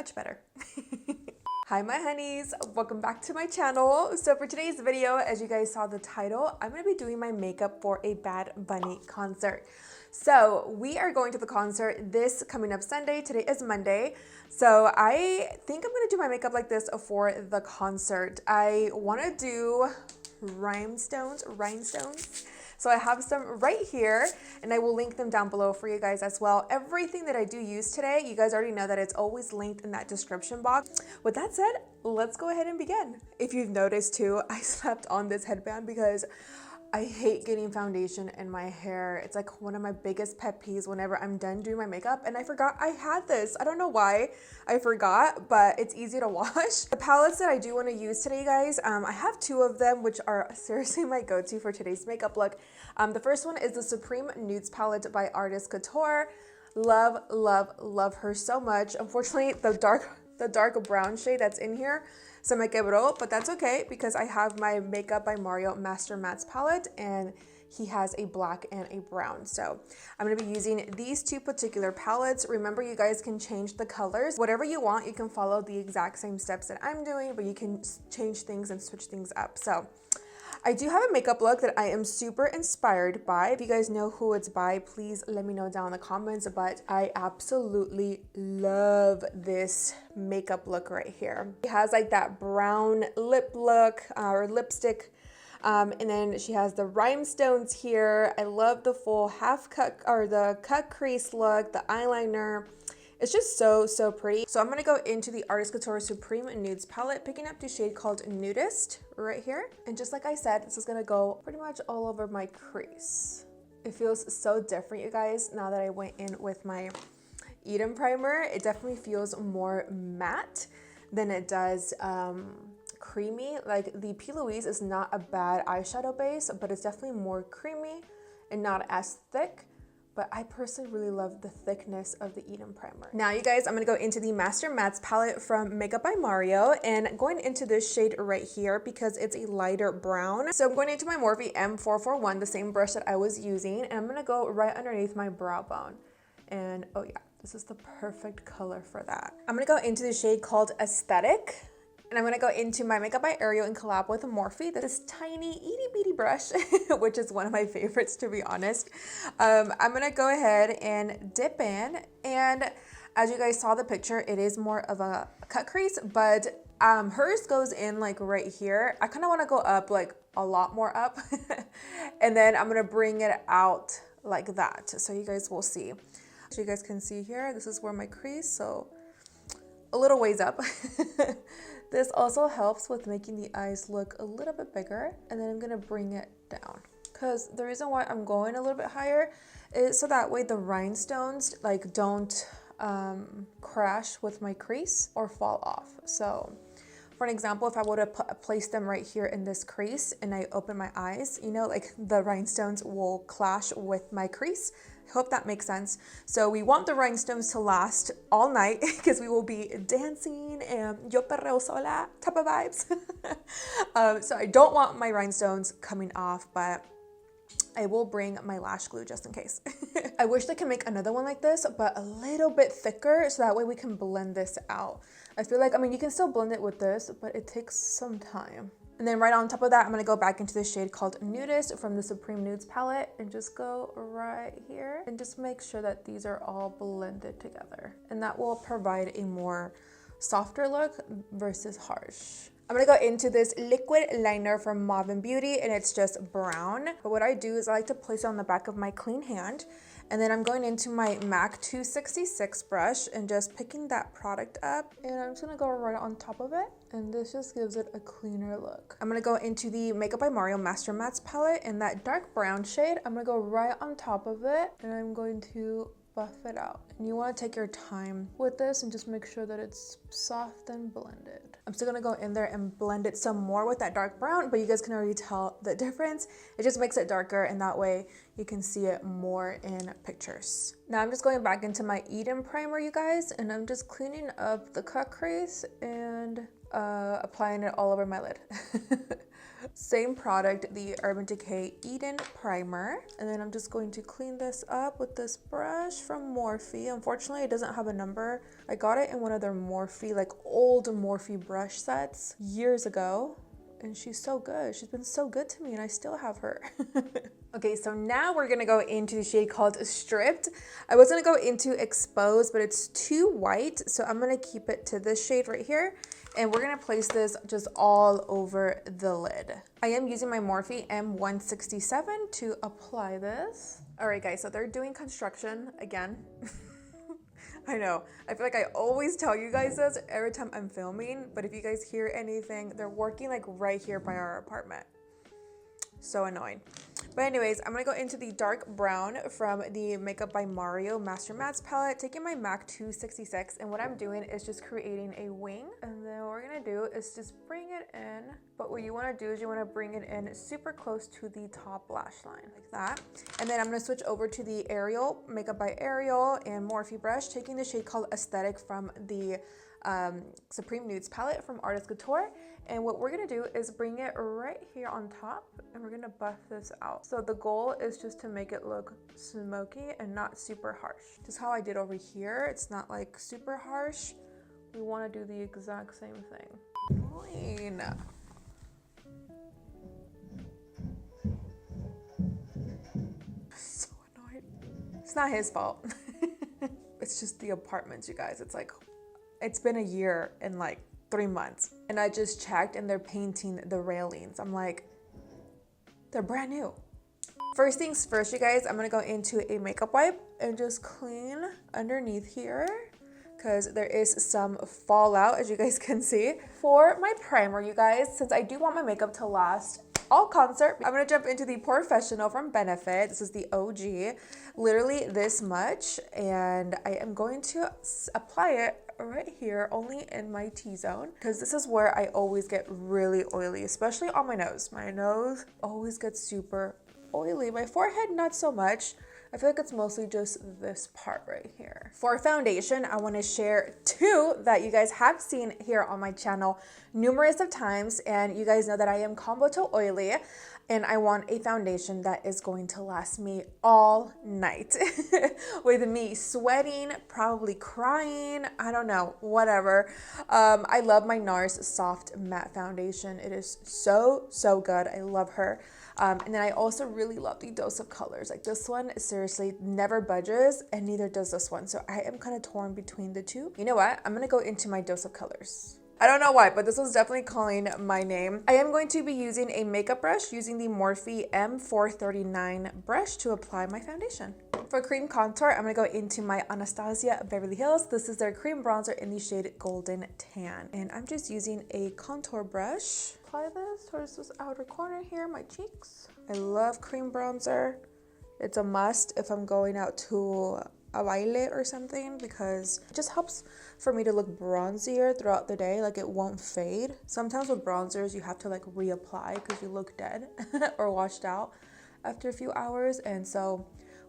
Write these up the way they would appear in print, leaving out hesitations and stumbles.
much better. Hi my honeys, welcome back to my channel. So for today's video, as you guys saw the title, I'm going to be doing my makeup for a Bad Bunny concert. So we are going to the concert this coming up Sunday. Today is Monday. So I think I'm going to do my makeup like this for the concert. I want to do rhinestones. So I have some right here and I will link them down below for you guys as well. Everything that I do use today, you guys already know that it's always linked in that description box. With that said, let's go ahead and begin. If you've noticed too, I slapped on this headband because I hate getting foundation in my hair. It's like one of my biggest pet peeves whenever I'm done doing my makeup, and I forgot I had this. I don't know why I forgot, but it's easy to wash. The palettes that I do want to use today, guys, I have two of them, which are seriously my go-to for today's makeup look. The first one is the Supreme Nudes palette by artist COUTURE. Love her so much. Unfortunately, the dark brown shade that's in here se me quebró, but that's okay because I have my Makeup by Mario Master Mattes palette and he has a black and a brown. So I'm going to be using these two particular palettes. Remember, you guys can change the colors. Whatever you want, you can follow the exact same steps that I'm doing, but you can change things and switch things up. So I do have a makeup look that I am super inspired by. If you guys know who it's by, please let me know down in the comments, but I absolutely love this makeup look right here. It has like that brown lip look or lipstick, and then she has the rhinestones here. I love the full half cut or the cut crease look, the eyeliner. It's just so pretty. So I'm going to go into the Artist Couture Supreme Nudes palette, picking up the shade called Nudist right here. And just like I said, this is going to go pretty much all over my crease. It feels so different, you guys, now that I went in with my Eden primer. It definitely feels more matte than it does creamy. Like the P. Louise is not a bad eyeshadow base, but it's definitely more creamy and not as thick. But I personally really love the thickness of the Eden primer. Now, you guys, I'm going to go into the Master Mattes palette from Makeup by Mario and going into this shade right here because it's a lighter brown. So I'm going into my Morphe M441, the same brush that I was using, and I'm going to go right underneath my brow bone. And oh yeah, this is the perfect color for that. I'm going to go into the shade called Aesthetic. And I'm going to go into my Makeup by Ariel in collab with Morphe. This tiny itty bitty brush, which is one of my favorites, to be honest. I'm going to go ahead and dip in. And as you guys saw the picture, it is more of a cut crease, but hers goes in like right here. I kind of want to go up like a lot more up. And then I'm going to bring it out like that. So you guys will see. So you guys can see here, this is where my crease, so a little ways up. This also helps with making the eyes look a little bit bigger, and then I'm gonna bring it down because the reason why I'm going a little bit higher is so that way the rhinestones like don't crash with my crease or fall off. So for an example, if I would have placed them right here in this crease and I open my eyes, you know, like the rhinestones will clash with my crease. Hope that makes sense. So we want the rhinestones to last all night because we will be dancing and yo perreo sola type of vibes. So I don't want my rhinestones coming off, but I will bring my lash glue just in case. I wish they could make another one like this, but a little bit thicker so that way we can blend this out. I feel like, I mean, you can still blend it with this, but it takes some time. And then right on top of that, I'm going to go back into the shade called Nudist from the Supreme Nudes palette and just go right here and just make sure that these are all blended together. And that will provide a more softer look versus harsh. I'm going to go into this liquid liner from Mauvin Beauty and it's just brown. But what I do is I like to place it on the back of my clean hand. And then I'm going into my MAC 266 brush and just picking that product up. And I'm just gonna go right on top of it. And this just gives it a cleaner look. I'm gonna go into the Makeup by Mario Master Mattes palette in that dark brown shade. I'm gonna go right on top of it and I'm going to buff it out. And you want to take your time with this and just make sure that it's soft and blended. I'm still gonna go in there and blend it some more with that dark brown, but you guys can already tell the difference. It just makes it darker and that way you can see it more in pictures. Now I'm just going back into my Eden primer, you guys, and I'm just cleaning up the cut crease and applying it all over my lid. Same product, the Urban Decay Eden Primer. And then I'm just going to clean this up with this brush from Morphe. Unfortunately, it doesn't have a number. I got it in one of their Morphe, like old Morphe brush sets years ago. And she's so good. She's been so good to me and I still have her. Okay, so now we're gonna go into the shade called Stripped. I was gonna go into Exposed, but it's too white. So I'm gonna keep it to this shade right here. And we're gonna place this just all over the lid. I am using my Morphe M167 to apply this. All right guys, so they're doing construction again. I know, I feel like I always tell you guys this every time I'm filming, but if you guys hear anything, they're working like right here by our apartment. So annoying. But anyways, I'm gonna go into the dark brown from the Makeup by Mario Master Mattes palette, taking my MAC 266, and what I'm doing is just creating a wing. And then what we're gonna do is just bring it in, but what you wanna do is you wanna bring it in super close to the top lash line, like that. And then I'm gonna switch over to the Ariel, Makeup by Ariel and Morphe brush, taking the shade called Aesthetic from the Supreme Nudes palette from Artist Couture. And what we're gonna do is bring it right here on top and we're gonna buff this out. So the goal is just to make it look smoky and not super harsh. Just how I did over here, it's not like super harsh. We wanna do the exact same thing. Clean. So annoyed. It's not his fault. It's just the apartments, you guys. It's like, it's been a year and like 3 months. And I just checked and they're painting the railings. I'm like, they're brand new. First things first, you guys, I'm gonna go into a makeup wipe and just clean underneath here because there is some fallout, as you guys can see. For my primer, you guys, since I do want my makeup to last all concert, I'm gonna jump into the Professional from Benefit. This is the OG, literally this much. And I am going to apply it right here, only in my T-zone, because this is where I always get really oily, especially on my nose. My nose always gets super oily. My forehead, not so much. I feel like it's mostly just this part right here. For foundation, I want to share two that you guys have seen here on my channel numerous of times, and you guys know that I am combo to oily, and I want a foundation that is going to last me all night with me sweating, probably crying, I don't know, whatever. I love my NARS Soft Matte Foundation. It is so good. I love her. And then I also really love the Dose of Colors. Like this one seriously never budges, and neither does this one. So I am kind of torn between the two. You know what? I'm gonna go into my Dose of Colors. I don't know why, but this was definitely calling my name. I am going to be using a makeup brush using the Morphe M439 brush to apply my foundation. For cream contour, I'm gonna go into my Anastasia Beverly Hills. This is their cream bronzer in the shade Golden Tan. And I'm just using a contour brush. Apply this towards this outer corner here, my cheeks. I love cream bronzer. It's a must if I'm going out to a baile or something, because it just helps for me to look bronzier throughout the day. Like it won't fade. Sometimes with bronzers you have to like reapply because you look dead or washed out after a few hours. And so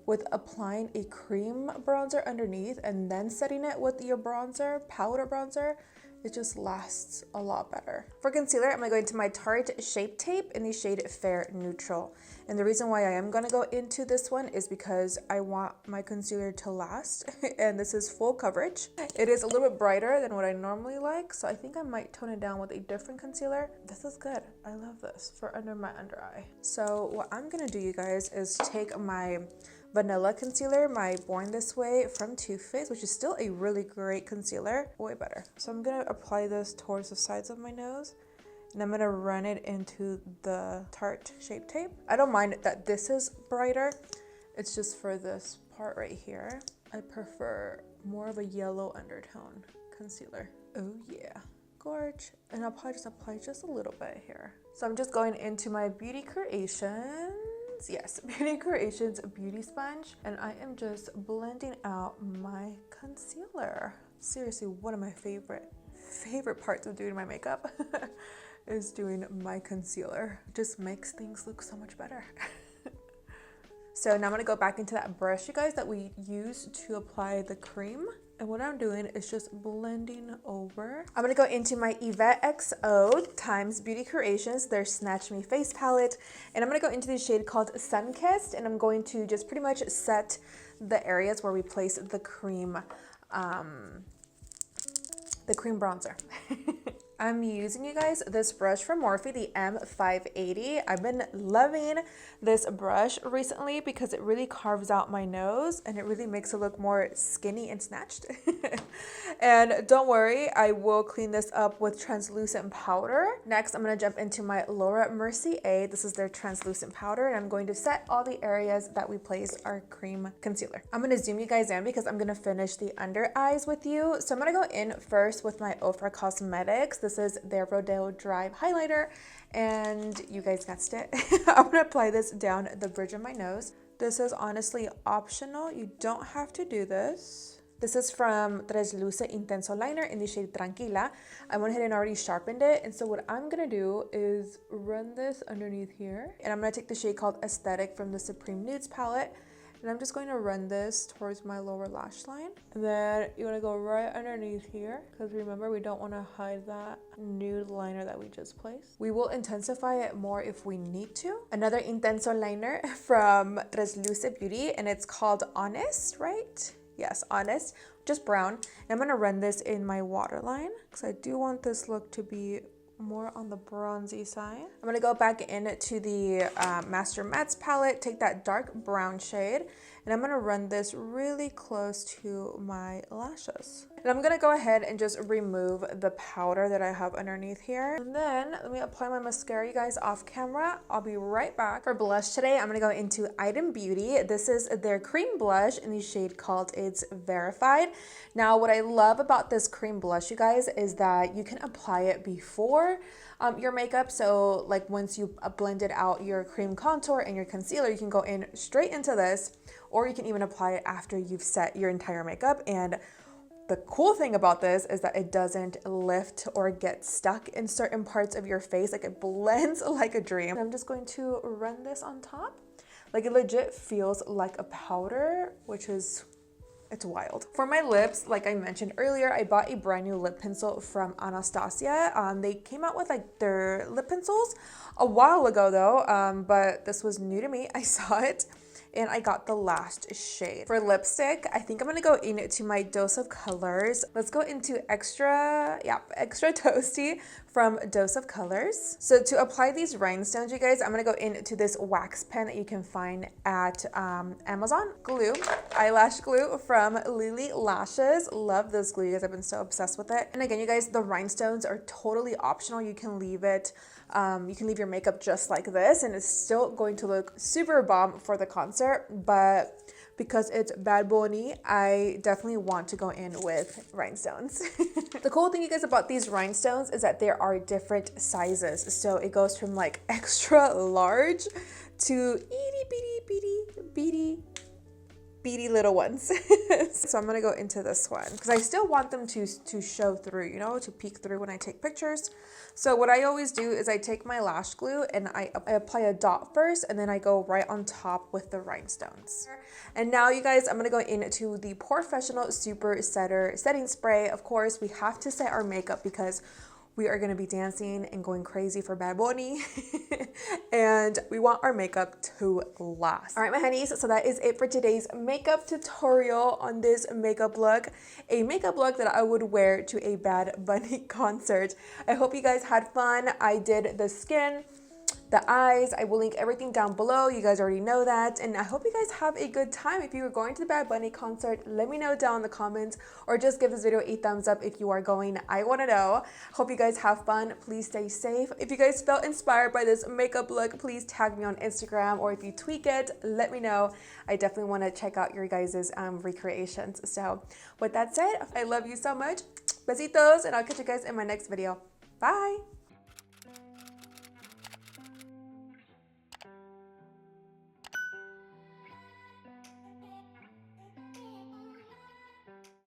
with applying a cream bronzer underneath and then setting it with your bronzer, powder bronzer, it just lasts a lot better. For concealer, I'm gonna go into my Tarte Shape Tape in the shade Fair Neutral. And the reason why I am gonna go into this one is because I want my concealer to last, and this is full coverage. It is a little bit brighter than what I normally like, so I think I might tone it down with a different concealer. This is good. I love this for under my under eye. So what I'm gonna do, you guys, is take my vanilla concealer, my Born This Way from Too Faced, which is still a really great concealer, way better. So I'm gonna apply this towards the sides of my nose, and I'm gonna run it into the Tarte Shape Tape. I don't mind that this is brighter, it's just for this part right here. I prefer more of a yellow undertone concealer. Oh yeah, gorge. And I'll probably just apply just a little bit here. So I'm just going into my Beauty Creations. Yes, Beauty Creations Beauty Sponge, and I am just blending out my concealer. Seriously, one of my favorite parts of doing my makeup is doing my concealer. It just makes things look so much better. So now I'm gonna go back into that brush, you guys, that we used to apply the cream, And what I'm doing is just blending over. I'm gonna go into my EYESHADOW times Beauty Creations, their Snatch Me Face palette. And I'm gonna go into the shade called Sun-Kissed, and I'm going to just pretty much set the areas where we place the cream bronzer. I'm using, you guys, this brush from Morphe, the M580. I've been loving this brush recently because it really carves out my nose and it really makes it look more skinny and snatched. And don't worry, I will clean this up with translucent powder. Next, I'm going to jump into my Laura Mercier. This is their translucent powder, and I'm going to set all the areas that we place our cream concealer. I'm going to zoom you guys in because I'm going to finish the under eyes with you. So I'm going to go in first with my Ofra Cosmetics. This is their Rodeo Drive highlighter, and you guys guessed it. I'm gonna apply this down the bridge of my nose. This is honestly optional. You don't have to do this. This is from Tres Luce Intenso Liner in the shade Tranquila. I went ahead and already sharpened it, and so what I'm gonna do is run this underneath here, and I'm gonna take the shade called Aesthetic from the Supreme Nudes palette. And I'm just going to run this towards my lower lash line. And then you want to go right underneath here, because remember, we don't want to hide that nude liner that we just placed. We will intensify it more if we need to. Another Intenso liner from Tres Luce Beauty, and it's called Honest, right? Yes, Honest, just brown. And I'm going to run this in my waterline, because I do want this look to be more on the bronzy side. I'm gonna go back into the Master Mattes palette, take that dark brown shade, and I'm gonna run this really close to my lashes. And I'm gonna go ahead and just remove the powder that I have underneath here. And then let me apply my mascara, you guys, off camera. I'll be right back. For blush today, I'm gonna go into Item Beauty. This is their cream blush in the shade called It's Verified. Now, what I love about this cream blush, you guys, is that you can apply it before your makeup. So like once you blended out your cream contour and your concealer, you can go in straight into this, or you can even apply it after you've set your entire makeup. And the cool thing about this is that it doesn't lift or get stuck in certain parts of your face. Like, it blends like a dream. I'm just going to run this on top. Like, it legit feels like a powder, which is, it's wild. For my lips, like I mentioned earlier, I bought a brand new lip pencil from Anastasia. They came out with like their lip pencils a while ago though, but this was new to me. I saw it and I got the last shade. For lipstick, I think I'm gonna go into my Dose of Colors. Let's go into Extra Toasty from Dose of Colors. So to apply these rhinestones, you guys, I'm gonna go into this wax pen that you can find at Amazon. Glue, eyelash glue from Lily Lashes. Love this glue, you guys. I've been so obsessed with it. And again, you guys, the rhinestones are totally optional. You can leave it, you can leave your makeup just like this, and it's still going to look super bomb for the concert. But because it's Bad Bunny, I definitely want to go in with rhinestones. The cool thing, you guys, about these rhinestones is that there are different sizes. So it goes from like extra large to itty bitty beady little ones. So I'm gonna go into this one because I still want them to show through, you know, to peek through when I take pictures. So what I always do is I take my lash glue and I apply a dot first, and then I go right on top with the rhinestones. And now, you guys, I'm gonna go into the Professional Super Setter setting spray. Of course, we have to set our makeup because we are gonna be dancing and going crazy for Bad Bunny. And we want our makeup to last. All right, my honeys, so that is it for today's makeup tutorial on this makeup look. A makeup look that I would wear to a Bad Bunny concert. I hope you guys had fun. I did the skin, the eyes. I will link everything down below. You guys already know that. And I hope you guys have a good time. If you are going to the Bad Bunny concert, let me know down in the comments, or just give this video a thumbs up if you are going. I want to know. Hope you guys have fun. Please stay safe. If you guys felt inspired by this makeup look, please tag me on Instagram, or if you tweak it, let me know. I definitely want to check out your guys' recreations. So with that said, I love you so much. Besitos, and I'll catch you guys in my next video. Bye.